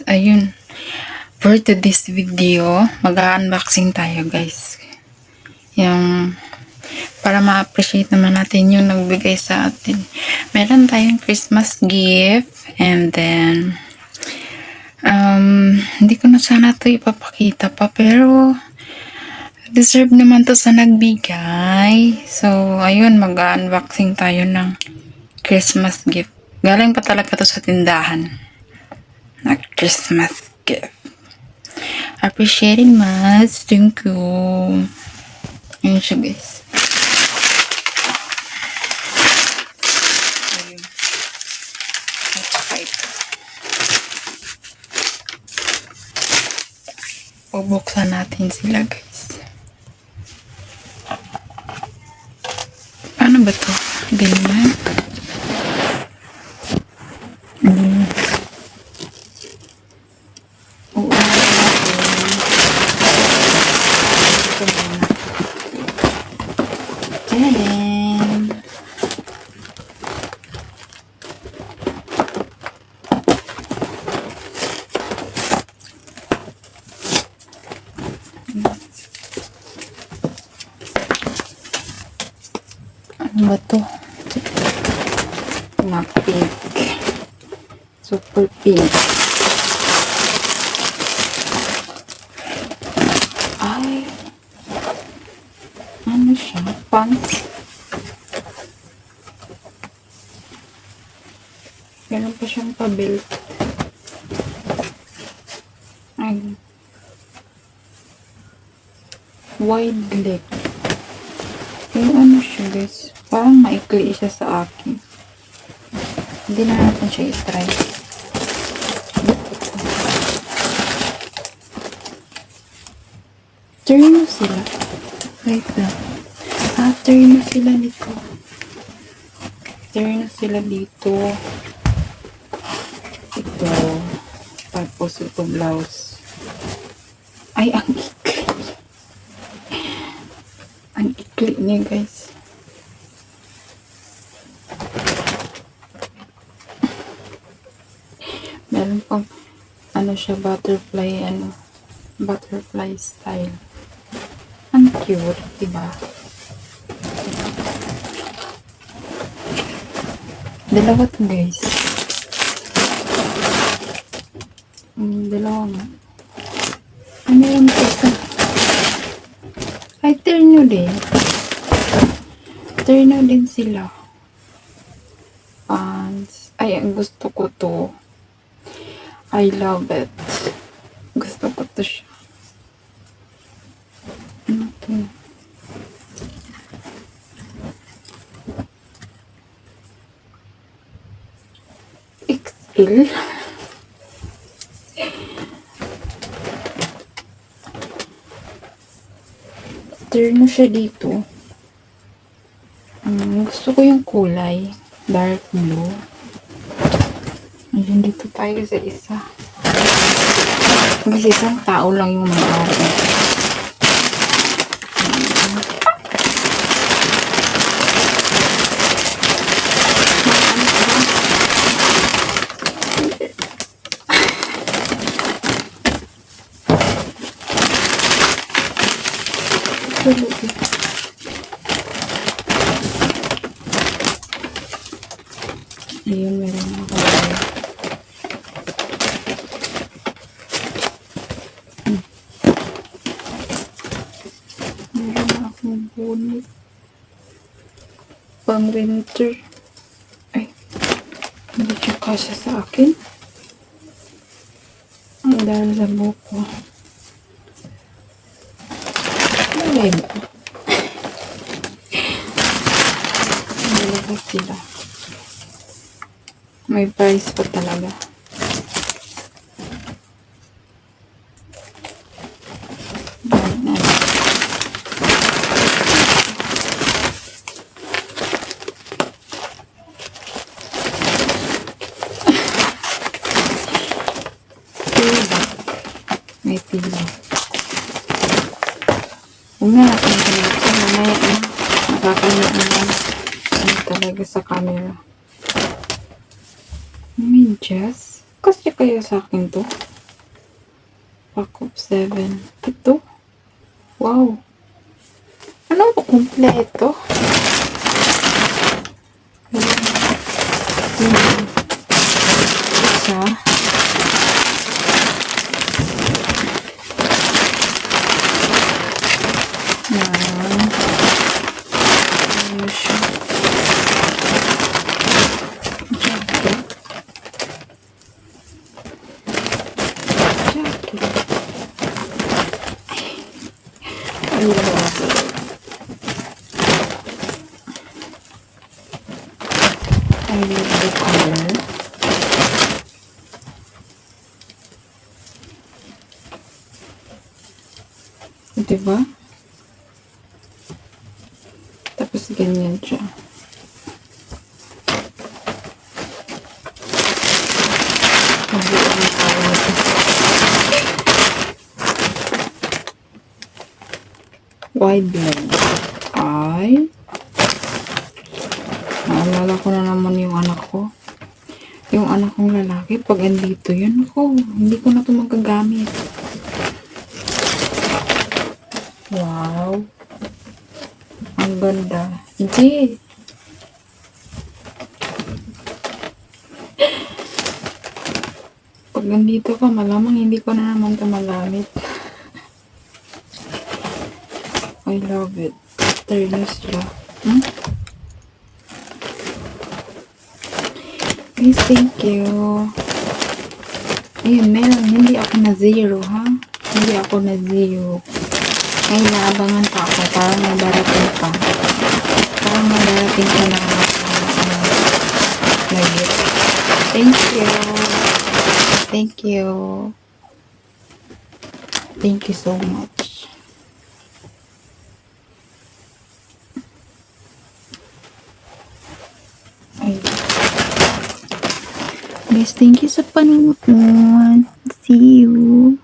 ayun. For today's video, mag-unboxing tayo guys. Yung, para ma-appreciate naman natin yung nagbigay sa atin. Meron tayong Christmas gift. And then, hindi ko na sana ito ipapakita pa. Pero, deserve naman to sa nagbigay. So, ayun, mag-unboxing tayo ng Christmas gift. Galing pa talaga to sa tindahan. Na Christmas gift. Appreciate it much. Thank you. Ayun siya guys. Ayun. At saka ito. Bubuksan natin sila guys. Paano ba to? Ganyan. Tadam! Ano ba to? Mga pink. Super pink. Ay! Ano siya? Pants? Meron pa siyang pa-belt. Ay. Wide leg. Yung ano siya guys. Parang maikli siya sa akin. Hindi na natin siya i-try. Turn mo sila. Right na. Turn mo sila nito. Turn mo sila dito. Ito. Tapos ito blouse. Ay, ang ikli. Ang ikli niya guys. Meron pang ano siya, butterfly style. Ang cute, diba? Dalawa to guys. Dalawa nga. Ano yung isa? Ay, turn nyo din. Turn nyo din sila. Pants. Ay, ang gusto ko to. I love it. Gusto ko to siya. Ano to? XL? Turn mo siya dito. Gusto ko yung kulay. Dark blue. Ayun, dito tayo sa isa. Kasi isang tao lang yung mag-order. Ayun, meron ako. Meron akong bonnet. Pang winter. Ay, hindi siya kasya sa akin. Ang dahil sa buko. Malay ba? Malabas sila. May price pa talaga. May pila. Huwag na natin kanito. Mamaya na. Nakakanya naman. Ano talaga sa camera. Medyas? Kasi kaya sa akin to? Pack of 7. Ito. Wow. Ano ba kumpleto? Isa. Ano siya? Jacket. I love it. I love the color. Diba? Tapos ganyan siya. Mabuo ang tawag. Wide leg. Ay. Naalala ko na naman yung anak ko. Yung anak kong lalaki, pag andito yun, ako, hindi ko na ito magagamit. Wow. Ang ganda. Hindi. Pag nandito ka, malamang hindi ko na naman ito magamit. I love it. Ternos siya. Guys, thank you. Ayun, meron. Hindi ako na zero, ha? Hindi ako na zero. Ay, naabangan pa ako. Parang may darating pa. Parang may darating pa na nag-get. Thank you. Thank you. Thank you so much. Ay. Guys, thank you sa panonood. See you.